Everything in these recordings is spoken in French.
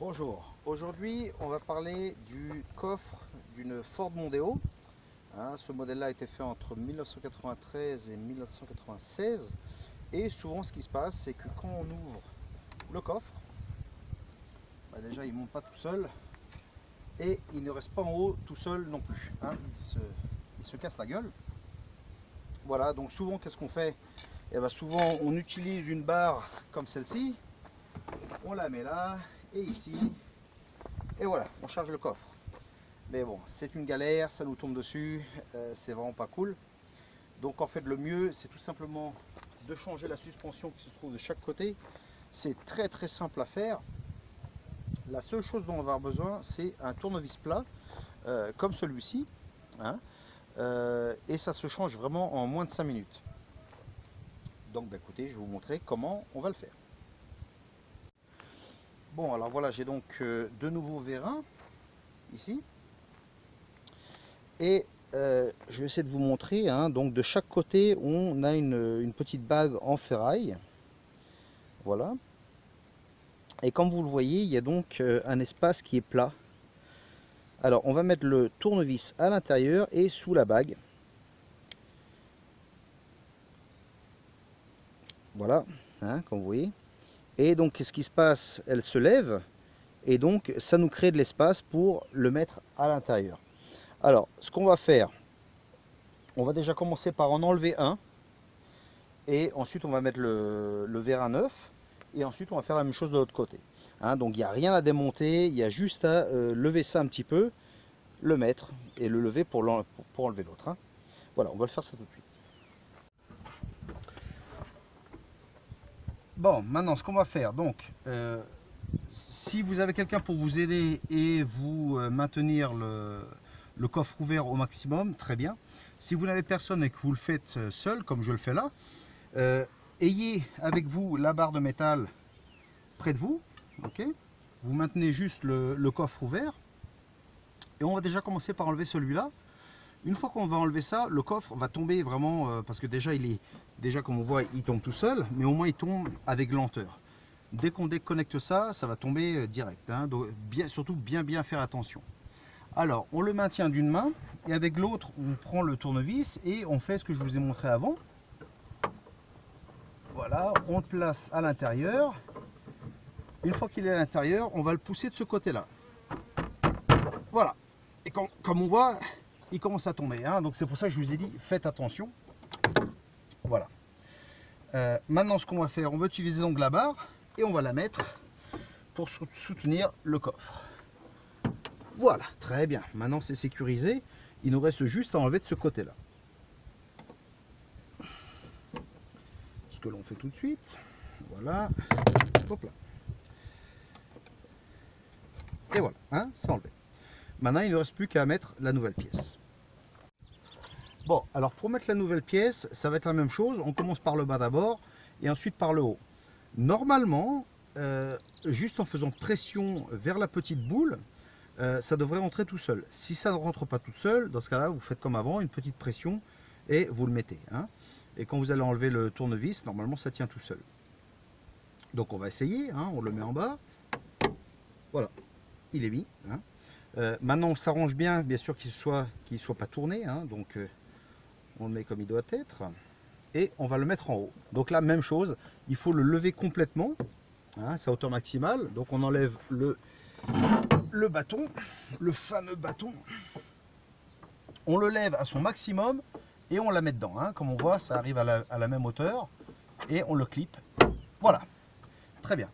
Bonjour, aujourd'hui on va parler du coffre d'une Ford Mondeo. Ce modèle-là a été fait entre 1993 et 1996 et souvent ce qui se passe c'est que quand on ouvre le coffre, déjà il ne monte pas tout seul et il ne reste pas en haut tout seul non plus. Il se casse la gueule. Voilà, donc souvent qu'est-ce qu'on fait? Souvent on utilise une barre comme celle-ci, on la met là et ici et voilà, on charge le coffre. Mais bon, c'est une galère, ça nous tombe dessus, c'est vraiment pas cool. Donc en fait le mieux c'est tout simplement de changer la suspension qui se trouve de chaque côté. C'est très très simple à faire. La seule chose dont on va avoir besoin c'est un tournevis plat comme celui-ci. hein, et ça se change vraiment en moins de 5 minutes. Donc écoutez, je vais vous montrer comment on va le faire. Bon alors voilà, j'ai donc deux nouveaux vérins ici. Et je vais essayer de vous montrer. Donc de chaque côté, on a une petite bague en ferraille. Voilà. Et comme vous le voyez, il y a donc un espace qui est plat. Alors on va mettre le tournevis à l'intérieur et sous la bague. Voilà, comme vous voyez. Et donc qu'est-ce qui se passe? Elle se lève et donc ça nous crée de l'espace pour le mettre à l'intérieur. Alors ce qu'on va faire, on va déjà commencer par en enlever un. Et ensuite on va mettre le vérin neuf. Et ensuite on va faire la même chose de l'autre côté. Donc il n'y a rien à démonter, il y a juste à lever ça un petit peu, le mettre et le lever pour enlever l'autre. Voilà, on va le faire ça tout de suite. Bon, maintenant ce qu'on va faire, donc si vous avez quelqu'un pour vous aider et vous maintenir le coffre ouvert au maximum, très bien. Si vous n'avez personne et que vous le faites seul, comme je le fais là, ayez avec vous la barre de métal près de vous. Ok, vous maintenez juste le coffre ouvert et on va déjà commencer par enlever celui-là. Une fois qu'on va enlever ça, le coffre va tomber vraiment parce que déjà il est comme on voit, il tombe tout seul, mais au moins il tombe avec lenteur. Dès qu'on déconnecte ça, ça va tomber direct. Donc surtout bien faire attention. Alors on le maintient d'une main et avec l'autre on prend le tournevis et on fait ce que je vous ai montré avant. Voilà, on le place à l'intérieur. Une fois qu'il est à l'intérieur, on va le pousser de ce côté-là. Voilà. Et comme on voit, il commence à tomber. Donc c'est pour ça que je vous ai dit, faites attention. Voilà. Maintenant, ce qu'on va faire, on va utiliser donc la barre et on va la mettre pour soutenir le coffre. Voilà, très bien. Maintenant, c'est sécurisé. Il nous reste juste à enlever de ce côté-là. Ce que l'on fait tout de suite. Voilà. Hop là. Et voilà, c'est enlevé. Maintenant, il ne reste plus qu'à mettre la nouvelle pièce. Bon, alors pour mettre la nouvelle pièce, ça va être la même chose. On commence par le bas d'abord et ensuite par le haut. Normalement, juste en faisant pression vers la petite boule, ça devrait rentrer tout seul. Si ça ne rentre pas tout seul, dans ce cas-là, vous faites comme avant, une petite pression et vous le mettez. Et quand vous allez enlever le tournevis, normalement ça tient tout seul. Donc on va essayer, on le met en bas. Voilà, il est mis. Maintenant on s'arrange bien sûr qu'il soit pas tourné. Donc on le met comme il doit être. Et on va le mettre en haut. Donc là, même chose, il faut le lever complètement. C'est à hauteur maximale. Donc on enlève le bâton, le fameux bâton. On le lève à son maximum et on la met dedans. Comme on voit, ça arrive à la même hauteur. Et on le clip. Voilà. Très bien.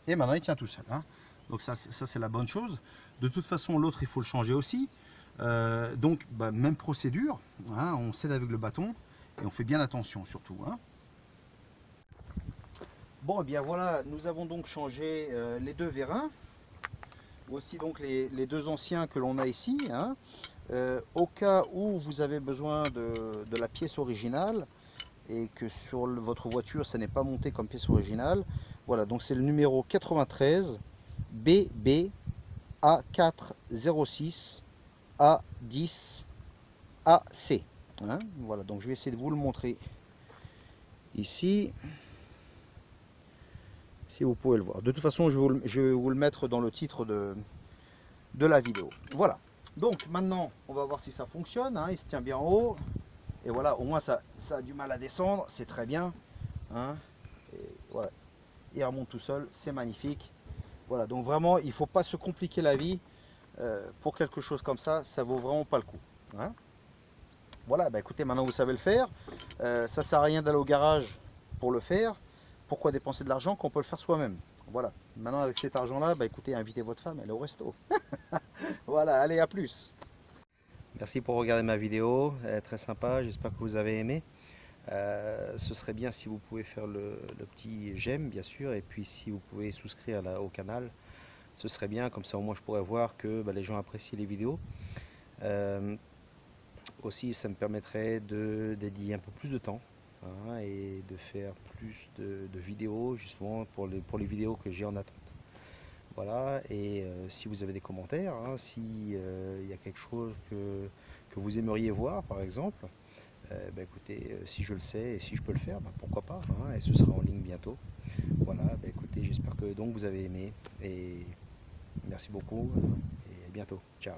Et maintenant, il tient tout seul. Donc ça c'est la bonne chose. De toute façon, l'autre, il faut le changer aussi. Donc, même procédure. On cède avec le bâton. Et on fait bien attention surtout. Bon, et bien voilà, nous avons donc changé les deux vérins. Voici donc les deux anciens que l'on a ici. Au cas où vous avez besoin de la pièce originale et que sur votre voiture ça n'est pas monté comme pièce originale, voilà, donc c'est le numéro 93 BB A406 A10 AC. Voilà, donc je vais essayer de vous le montrer ici. si vous pouvez le voir. De toute façon, je vais vous le mettre dans le titre de la vidéo. Voilà. Donc maintenant, on va voir si ça fonctionne. Hein. Il se tient bien en haut. Et voilà, au moins ça a du mal à descendre. C'est très bien. Hein. Et voilà. Il remonte tout seul. C'est magnifique. Voilà. Donc vraiment, il ne faut pas se compliquer la vie. Pour quelque chose comme ça vaut vraiment pas le coup. Hein. Voilà, bah écoutez, maintenant vous savez le faire. Ça sert à rien d'aller au garage pour le faire. Pourquoi dépenser de l'argent quand on peut le faire soi-même? Voilà. Maintenant avec cet argent-là, bah écoutez, invitez votre femme, elle est au resto. Voilà, allez, à plus. Merci pour regarder ma vidéo, elle est très sympa, j'espère que vous avez aimé. Ce serait bien si vous pouvez faire le petit j'aime, bien sûr, et puis si vous pouvez souscrire au canal, ce serait bien, comme ça au moins je pourrais voir que les gens apprécient les vidéos. Aussi, ça me permettrait de dédier un peu plus de temps, hein, et de faire plus de vidéos, justement pour les vidéos que j'ai en attente. Voilà, et si vous avez des commentaires, hein, si il y a quelque chose que vous aimeriez voir, par exemple, écoutez, si je le sais et si je peux le faire, pourquoi pas, hein, et ce sera en ligne bientôt. Voilà, écoutez, j'espère que donc vous avez aimé, et merci beaucoup, et à bientôt. Ciao.